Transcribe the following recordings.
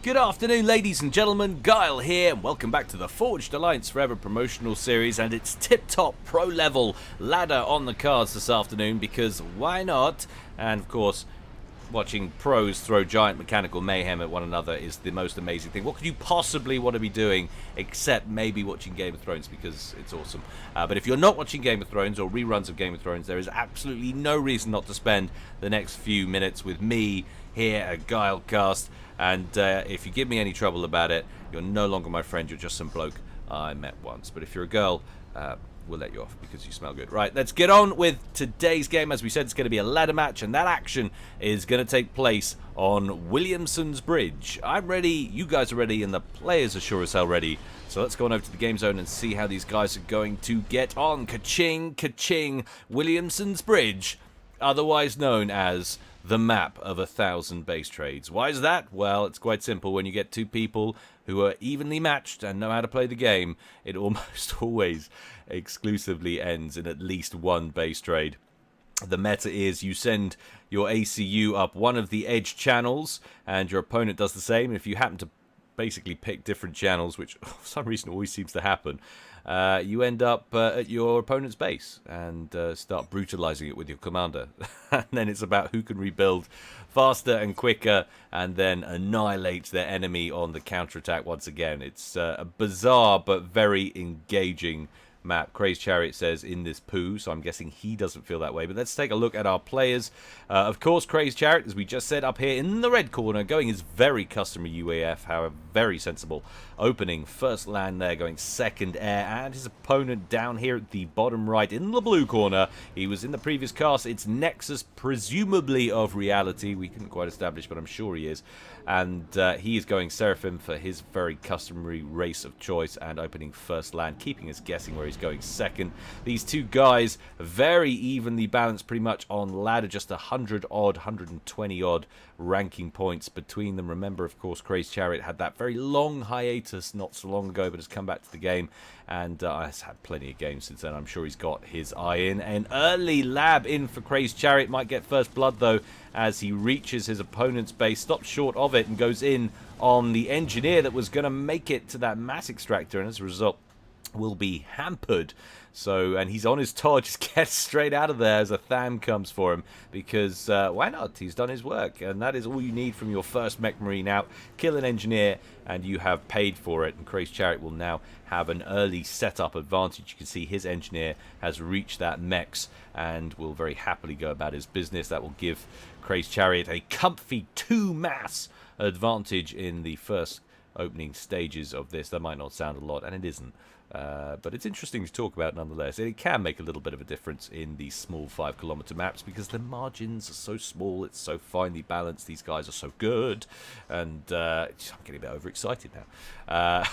Good afternoon, ladies and gentlemen, Guile here, and welcome back to the Forged Alliance Forever promotional series and its tip-top pro-level ladder on the cards this afternoon, because why not? And of course, watching pros throw giant mechanical mayhem at one another is the most amazing thing. What could you possibly want to be doing except maybe watching Game of Thrones, because it's awesome. But if you're not watching Game of Thrones or reruns of Game of Thrones, there is absolutely no reason not to spend the next few minutes with me here at Guilecast. And if you give me any trouble about it, you're no longer my friend, you're just some bloke I met once. But if you're a girl, we'll let you off because you smell good. Right, let's get on with today's game. As we said, it's going to be a ladder match, and that action is going to take place on Williamson's Bridge. I'm ready, you guys are ready, and the players are sure as hell ready. So let's go on over to the game zone and see how these guys are going to get on. Ka-ching, ka-ching, Williamson's Bridge, otherwise known as the map of 1,000 base trades. Why is that? Well, it's quite simple. When you get two people who are evenly matched and know how to play the game, it almost always exclusively ends in at least one base trade. The meta is you send your ACU up one of the edge channels, and your opponent does the same. If you happen to basically pick different channels, which for some reason always seems to happen, you end up at your opponent's base and start brutalizing it with your commander. And then it's about who can rebuild faster and quicker and then annihilate their enemy on the counterattack once again. It's a bizarre but very engaging map. CrazedChariot says in this poo, so I'm guessing he doesn't feel that way. But let's take a look at our players. Of course, CrazedChariot, as we just said, up here in the red corner, going his very customary UAF, however, very sensible. Opening first land there, going second air, and his opponent down here at the bottom right in the blue corner. He was in the previous cast. It's Nexus, presumably of reality. We couldn't quite establish, but I'm sure he is. And he is going Seraphim for his very customary race of choice and opening first land, keeping us guessing where he's going second. These two guys very evenly balanced pretty much on ladder, just 100 odd, 120 odd ranking points between them. Remember, of course, CrazedChariot had that very long hiatus not so long ago, but has come back to the game, and has had plenty of games since then. I'm sure he's got his eye in. An early lab in for CrazedChariot, might get first blood though as he reaches his opponent's base, stops short of it and goes in on the engineer that was going to make it to that mass extractor, and as a result will be hampered. So, and he's on his tour, just gets straight out of there as a Tham comes for him, because why not? He's done his work, and that is all you need from your first mech marine out. Kill an engineer and you have paid for it, and CrazedChariot will now have an early setup advantage. You can see his engineer has reached that mechs and will very happily go about his business. That will give CrazedChariot a comfy 2-mass advantage in the first opening stages of this. That might not sound a lot, and it isn't. But it's interesting to talk about nonetheless. It can make a little bit of a difference in these small 5-kilometer maps because the margins are so small, it's so finely balanced, these guys are so good, and I'm getting a bit overexcited now.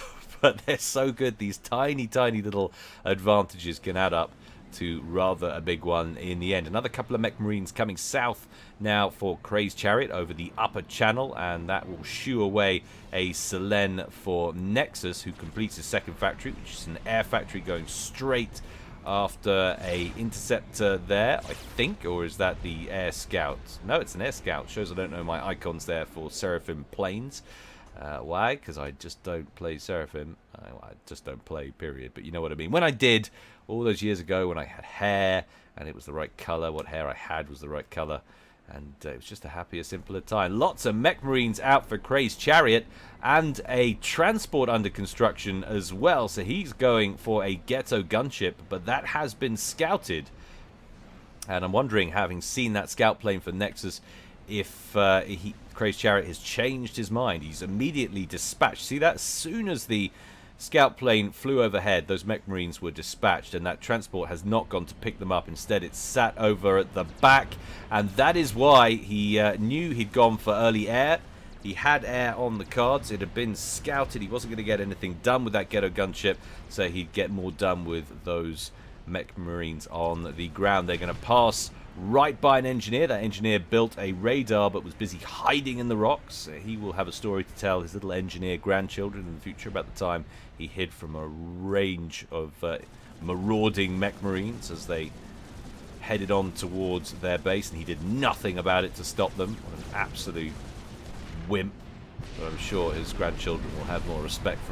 But they're so good, these tiny, tiny little advantages can add up to rather a big one in the end. Another couple of mech marines coming south now for CrazedChariot over the upper channel, and that will shoo away a Selen for Nexus, who completes his second factory, which is an air factory, going straight after a interceptor there, I think, or is that the air scout? No, it's an air scout. Shows I don't know my icons there for Seraphim planes. Why? Because I just don't play Seraphim. I just don't play, period. But you know what I mean. When I did, all those years ago, when I had hair and it was the right colour, what hair I had was the right colour, and it was just a happier, simpler time. Lots of mech marines out for CrazedChariot, and a transport under construction as well. So he's going for a ghetto gunship, but that has been scouted. And I'm wondering, having seen that scout plane for Nexus, if CrazedChariot has changed his mind. He's immediately dispatched. See that? As soon as the scout plane flew overhead, those mech marines were dispatched, and that transport has not gone to pick them up. Instead, it's sat over at the back, and that is why he knew he'd gone for early air. He had air on the cards. It had been scouted. He wasn't going to get anything done with that ghetto gunship, so he'd get more done with those mech marines on the ground. They're going to pass right by an engineer. That engineer built a radar but was busy hiding in the rocks. He will have a story to tell his little engineer grandchildren in the future about the time he hid from a range of marauding mech marines as they headed on towards their base, and he did nothing about it to stop them. What an absolute wimp. But I'm sure his grandchildren will have more respect for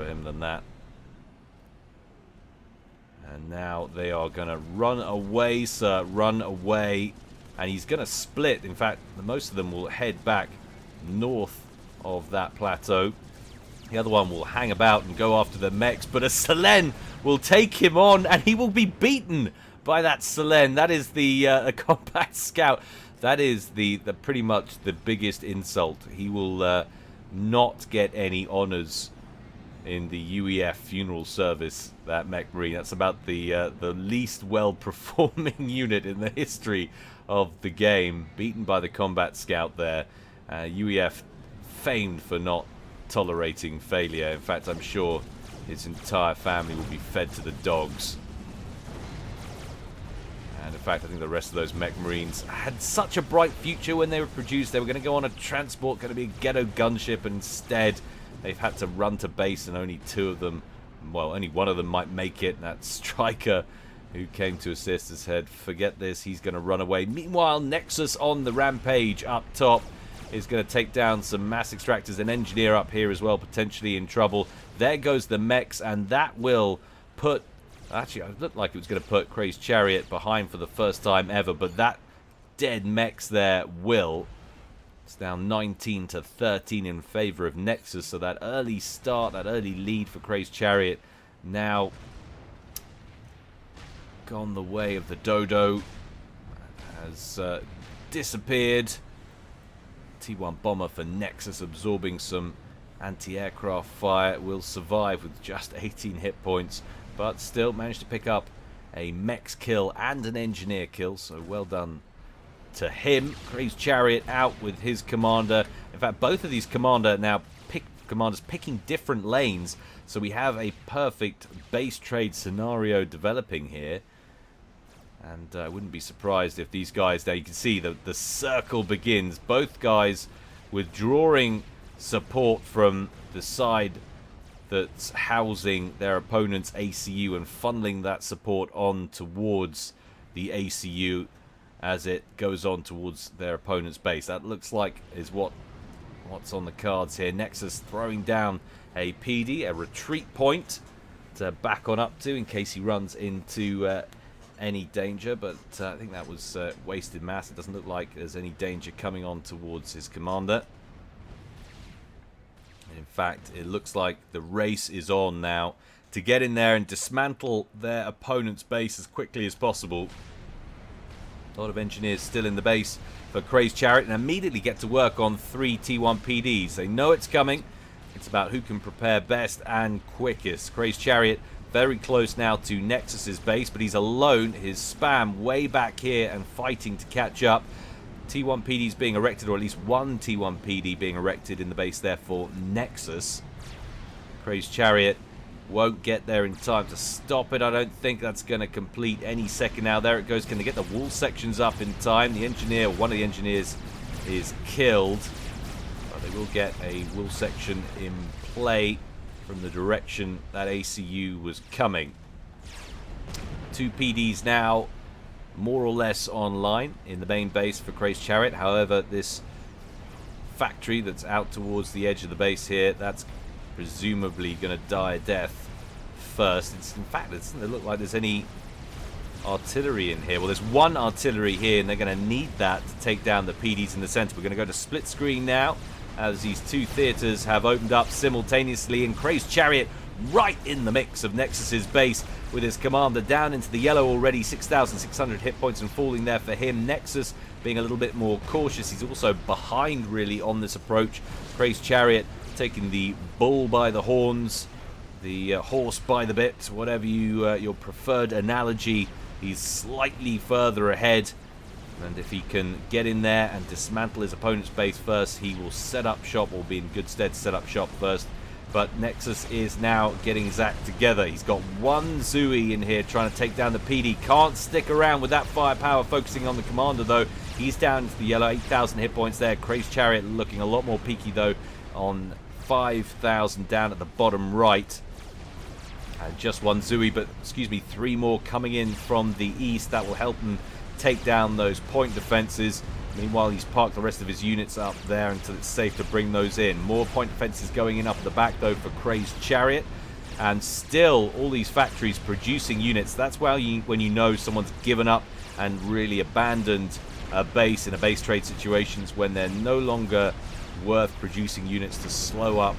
him than that. And now they are going to run away, sir. Run away. And he's going to split. In fact, most of them will head back north of that plateau. The other one will hang about and go after the mechs. But a Selen will take him on, and he will be beaten by that Selen. That is the combat scout. That is the pretty much the biggest insult. He will not get any honors in the UEF funeral service, that mech marine. That's about the least well-performing unit in the history of the game. Beaten by the combat scout there. UEF famed for not tolerating failure. In fact, I'm sure his entire family will be fed to the dogs. And in fact, I think the rest of those mech marines had such a bright future when they were produced. They were going to go on a transport, going to be a ghetto gunship, and instead they've had to run to base, and only two of them, well, only one of them might make it. And that Striker, who came to assist, has said, forget this, he's going to run away. Meanwhile, Nexus on the rampage up top is going to take down some mass extractors. An engineer up here as well, potentially in trouble. There goes the mechs, and that will put... Actually, it looked like it was going to put CrazedChariot behind for the first time ever, but that dead mechs there will... It's now 19 to 13 in favor of Nexus, so that early start, that early lead for CrazedChariot now gone the way of the Dodo. Has disappeared. T1 bomber for Nexus, absorbing some anti-aircraft fire, will survive with just 18 hit points, but still managed to pick up a mechs kill and an engineer kill, so well done to him. CrazedChariot out with his commander. In fact, both of these commanders picking different lanes, so we have a perfect base trade scenario developing here. And I wouldn't be surprised if these guys, there you can see the circle begins. Both guys withdrawing support from the side that's housing their opponent's ACU and funneling that support on towards the ACU as it goes on towards their opponent's base. That looks like is what's on the cards here. Nexus throwing down a PD, a retreat point to back on up to in case he runs into any danger, but I think that was wasted mass. It doesn't look like there's any danger coming on towards his commander. And in fact, it looks like the race is on now to get in there and dismantle their opponent's base as quickly as possible. A lot of engineers still in the base for CrazedChariot, and immediately get to work on 3 T1 PDs. They know it's coming. It's about who can prepare best and quickest. CrazedChariot very close now to Nexus's base, but he's alone. His spam way back here and fighting to catch up. T1 PDs being erected, or at least one T1 PD being erected in the base there for Nexus. CrazedChariot won't get there in time to stop it. I don't think that's going to complete any second now. There it goes. Can they get the wall sections up in time? The engineer, one of the engineers, is killed. But they will get a wall section in play from the direction that ACU was coming. 2 PDs now more or less online in the main base for CrazedChariot. However, this factory that's out towards the edge of the base here, that's presumably going to die a death first. In fact, it doesn't look like there's any artillery in here. Well, there's one artillery here, and they're going to need that to take down the PDs in the center. We're going to go to split screen now, as these 2 theaters have opened up simultaneously, and CrazedChariot right in the mix of Nexus's base with his commander down into the yellow already. 6,600 hit points and falling there for him. Nexus being a little bit more cautious. He's also behind really on this approach. CrazedChariot taking the bull by the horns, the horse by the bit, whatever your preferred analogy. He's slightly further ahead, and if he can get in there and dismantle his opponent's base first, he will set up shop, or be in good stead to set up shop first. But Nexus is now getting his act together. He's got one Zui in here trying to take down the PD. Can't stick around with that firepower, focusing on the commander though. He's down into the yellow, 8,000 hit points there. CrazedChariot looking a lot more peaky though, on 5,000 down at the bottom right. And just one Zui, but excuse me, 3 more coming in from the east. That will help them take down those point defenses. Meanwhile, he's parked the rest of his units up there until it's safe to bring those in. More point defenses going in up at the back, though, for CrazedChariot. And still, all these factories producing units. That's when you know someone's given up and really abandoned a base in a base trade situations, when they're no longer worth producing units to slow up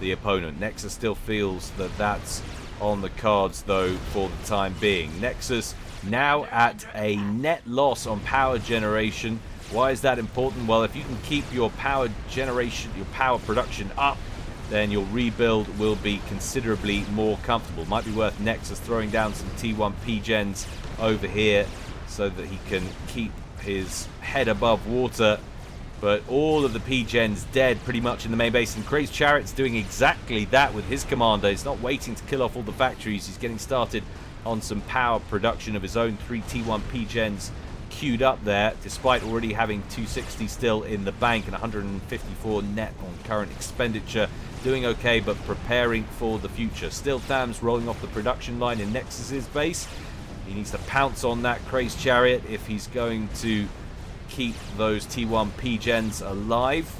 the opponent. Nexus still feels that that's on the cards, though, for the time being. Nexus now at a net loss on power generation. Why is that important? Well, if you can keep your power generation, your power production up, then your rebuild will be considerably more comfortable. Might be worth Nexus throwing down some T1 P-Gens over here so that he can keep his head above water. But all of the P-Gens dead pretty much in the main base, and CrazedChariot's doing exactly that with his commander. He's not waiting to kill off all the factories. He's getting started on some power production of his own. 3 T1 P-Gens queued up there, despite already having 260 still in the bank and 154 net on current expenditure. Doing okay, but preparing for the future. Still Thams rolling off the production line in Nexus's base. He needs to pounce on that CrazedChariot if he's going to keep those T1 P-Gens alive.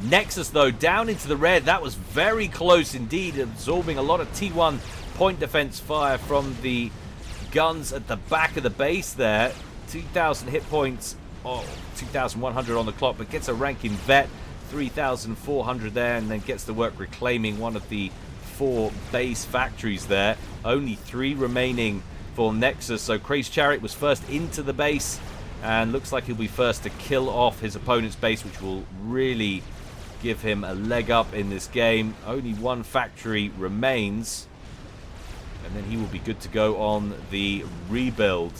Nexus, though, down into the red. That was very close indeed, absorbing a lot of T1 point defense fire from the guns at the back of the base there. 2,000 hit points, 2,100 on the clock, but gets a ranking vet. 3,400 there, and then gets to work reclaiming one of the 4 base factories there. Only 3 remaining for Nexus, so CrazedChariot was first into the base, and looks like he'll be first to kill off his opponent's base, which will really give him a leg up in this game. Only 1 factory remains, and then he will be good to go on the rebuild.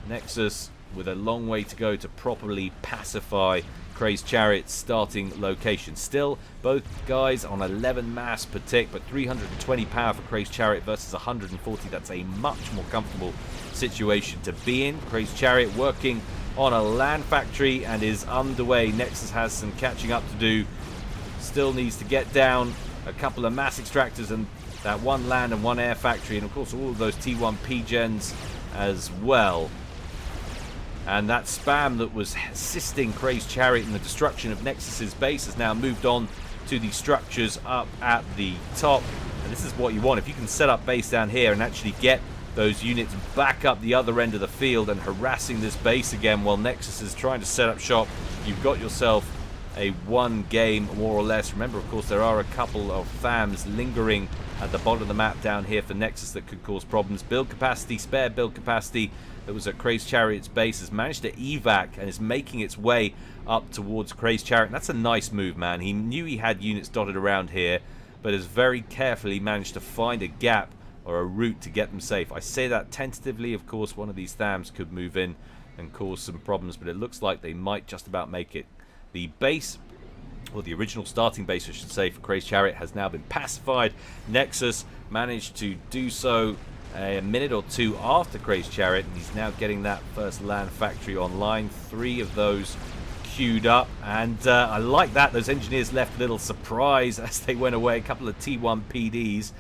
Nexus with a long way to go to properly pacify CrazedChariot's starting location. Still, both guys on 11 mass per tick, but 320 power for CrazedChariot versus 140. That's a much more comfortable situation to be in. CrazedChariot working on a land factory and is underway. Nexus has some catching up to do. Still needs to get down a couple of mass extractors and that 1 land and 1 air factory, and of course all of those T1 P-Gens as well. And that spam that was assisting CrazedChariot in the destruction of Nexus's base has now moved on to the structures up at the top. And this is what you want. If you can set up base down here and actually get those units back up the other end of the field and harassing this base again while Nexus is trying to set up shop, you've got yourself a 1 game more or less. Remember, of course, there are a couple of FAMs lingering at the bottom of the map down here for Nexus that could cause problems. Build capacity, spare build capacity that was at CrazedChariot's base has managed to evac and is making its way up towards CrazedChariot. That's a nice move, man. He knew he had units dotted around here, but has very carefully managed to find a gap or a route to get them safe. I say that tentatively. Of course, one of these Thams could move in and cause some problems, but it looks like they might just about make it. The base, or the original starting base, I should say, for CrazedChariot has now been pacified. Nexus managed to do so a minute or 2 after CrazedChariot, and he's now getting that first land factory online. 3 of those queued up, and I like that. Those engineers left a little surprise as they went away. A couple of T1 PDs,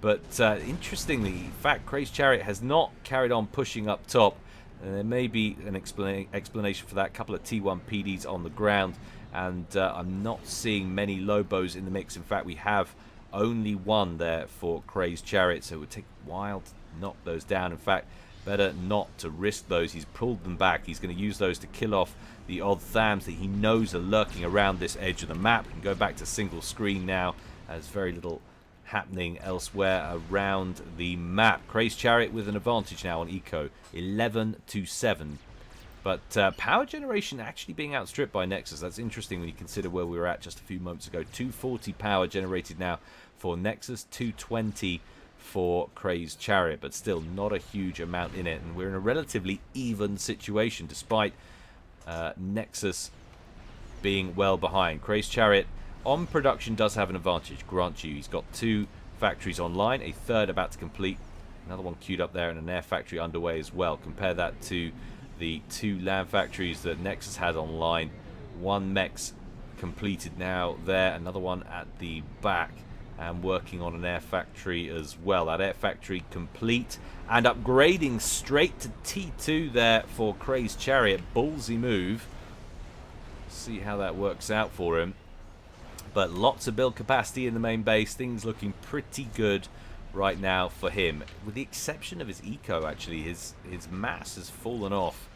but interestingly, in fact, CrazedChariot has not carried on pushing up top. There may be an explanation for that. A couple of T1 PDs on the ground, and I'm not seeing many Lobos in the mix. In fact, we have only 1 there for CrazedChariot, so it would take a while to knock those down. In fact, better not to risk those. He's pulled them back. He's going to use those to kill off the odd Thams that he knows are lurking around this edge of the map. And go back to single screen now. There's very little happening elsewhere around the map. CrazedChariot with an advantage now on eco, 11-7. But power generation actually being outstripped by Nexus. That's interesting when you consider where we were at just a few moments ago. 240 power generated now for Nexus, 220 for CrazedChariot, but still not a huge amount in it. And we're in a relatively even situation despite Nexus being well behind. CrazedChariot on production does have an advantage, grant you. He's got 2 factories online, a 3rd about to complete, another one queued up there, and an air factory underway as well. Compare that to the 2 land factories that Nexus had online. 1 mech's completed now there, another one at the back, and working on an air factory as well. That air factory complete and upgrading straight to T2 there for CrazedChariot. Ballsy move. See how that works out for him. But lots of build capacity in the main base. Things looking pretty good right now for him. With the exception of his eco, actually. His mass has fallen off.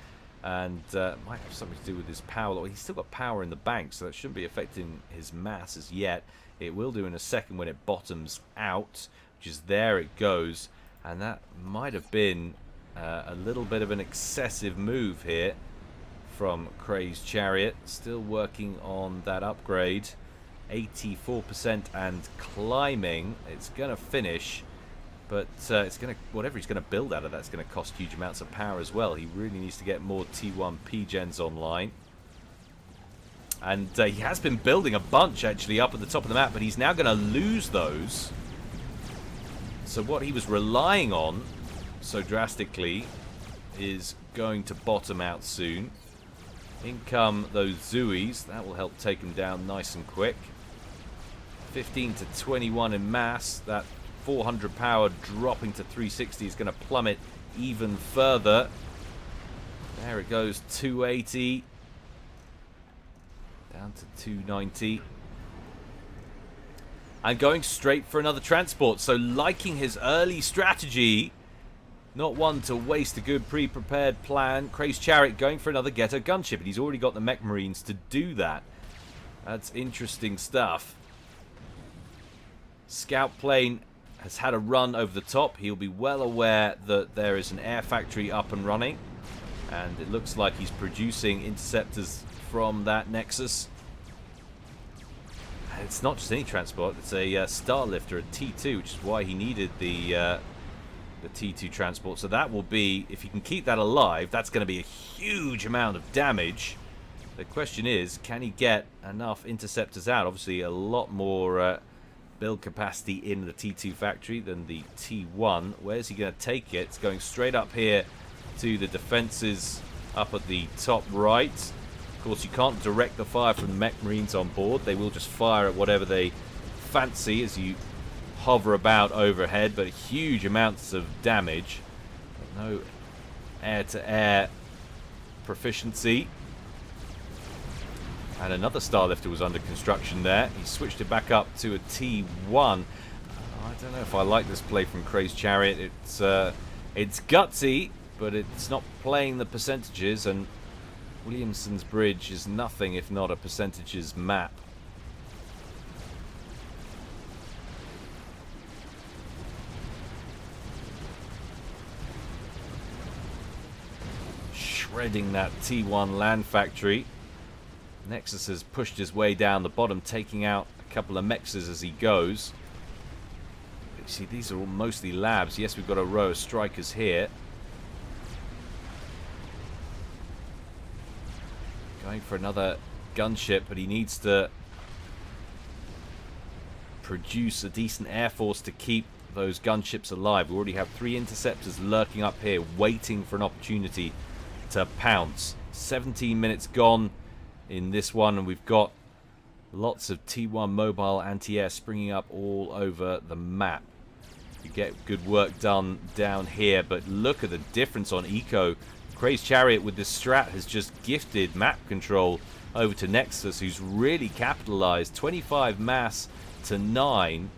And might have something to do with his power. Well, he's still got power in the bank, so that shouldn't be affecting his mass as yet. It will do in a second when it bottoms out, which is there it goes. And that might have been a little bit of an excessive move here from CrazedChariot. Still working on that upgrade. 84% and climbing. It's going to finish, but it's going to, whatever he's going to build out of that's going to cost huge amounts of power as well. He really needs to get more T1 P-gens online. And he has been building a bunch actually up at the top of the map, but he's now going to lose those. So what he was relying on so drastically is going to bottom out soon. In come those Zooies. That will help take him down nice and quick. 15 to 21 in mass. That 400 power dropping to 360 is going to plummet even further. There it goes, 280. Down to 290. And going straight for another transport. So liking his early strategy. Not one to waste a good pre-prepared plan. CrazedChariot going for another ghetto gunship. And he's already got the mech marines to do that. That's interesting stuff. Scout plane has had a run over the top. He'll be well aware that there is an air factory up and running. And it looks like he's producing interceptors from that Nexus. And it's not just any transport. It's a Starlifter, a T2, which is why he needed the T2 transport. So that will be, if you can keep that alive, that's going to be a huge amount of damage. The question is, can he get enough interceptors out? Obviously a lot more build capacity in the T2 factory than the T1. Where's he going to take it? It's going straight up here to the defenses up at the top right. Of course, you can't direct the fire from the mech marines on board. They will just fire at whatever they fancy as you hover about overhead, but huge amounts of damage. But no air-to-air proficiency. And another Starlifter was under construction there. He switched it back up to a T1. I don't know if I like this play from CrazedChariot. It's gutsy, but it's not playing the percentages, and Williamson's Bridge is nothing if not a percentages map. Shredding that T1 land factory. Nexus has pushed his way down the bottom, taking out a couple of mexes as he goes. You see, these are all mostly labs. Yes, we've got a row of strikers here. Going for another gunship, but he needs to produce a decent air force to keep those gunships alive. We already have 3 interceptors lurking up here, waiting for an opportunity to pounce. 17 minutes gone in this one, and we've got lots of T1 mobile anti-air springing up all over the map. You get good work done down here, but look at the difference on eco. CrazedChariot with this strat has just gifted map control over to Nexus, who's really capitalized. 25 mass to 9.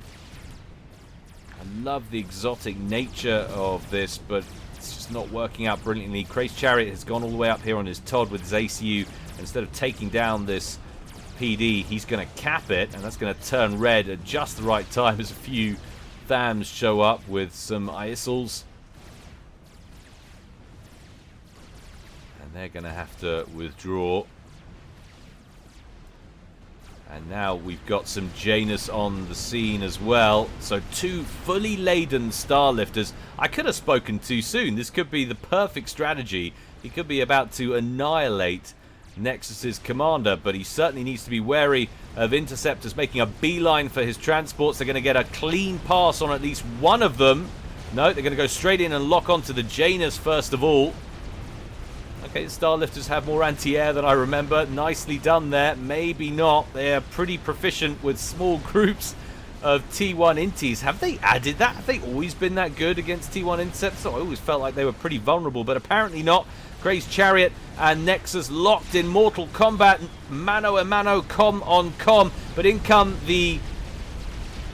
I love the exotic nature of this, but it's just not working out brilliantly. CrazedChariot has gone all the way up here on his Todd with his ACU. Instead of taking down this PD, he's going to cap it, and that's going to turn red at just the right time as a few THAMs show up with some ISILs. And they're going to have to withdraw. And now we've got some Janus on the scene as well. So 2 fully laden Starlifters. I could have spoken too soon. This could be the perfect strategy. He could be about to annihilate Nexus's commander, but he certainly needs to be wary of interceptors making a beeline for his transports. They're going to get a clean pass on at least one of them. No, they're going to go straight in and lock onto the Janus first of all. Okay, the Starlifters have more anti-air than I remember. Nicely done there. Maybe not. They're pretty proficient with small groups of T1 Inties. Have they added that? Have they always been that good against T1 Intercepts? I always felt like they were pretty vulnerable, but apparently not. CrazedChariot and Nexus locked in mortal combat, mano a mano, com on com, but in come the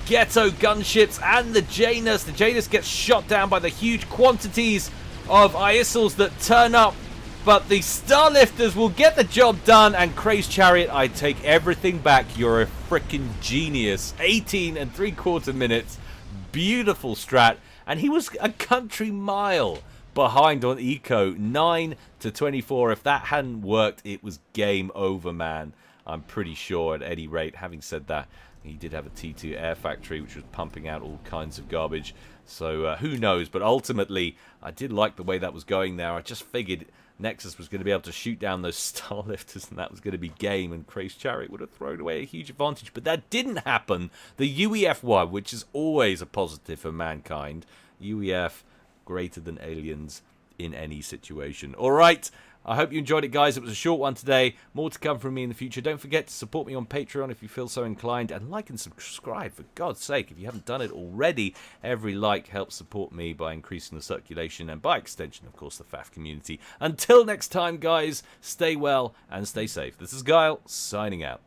Ghetto gunships and the Janus. The Janus gets shot down by the huge quantities of ISILs that turn up, but the Starlifters will get the job done, and CrazedChariot, I take everything back. You're a freaking genius. 18 3/4 minutes. Beautiful strat, and he was a country mile behind on eco. 9-24. If that hadn't worked, it was game over, man. I'm pretty sure at any rate. Having said that, he did have a T2 air factory which was pumping out all kinds of garbage. So who knows? But ultimately, I did like the way that was going there. I just figured Nexus was going to be able to shoot down those Starlifters, and that was going to be game, and CrazedChariot would have thrown away a huge advantage. But that didn't happen. The UEF won, which is always a positive for mankind. UEF greater than aliens in any situation. All right. I hope you enjoyed it, guys. It was a short one today. More to come from me in the future. Don't forget to support me on Patreon if you feel so inclined. And like and subscribe, for God's sake, if you haven't done it already. Every like helps support me by increasing the circulation and, by extension, of course, the FAF community. Until next time, guys, stay well and stay safe. This is Guile, signing out.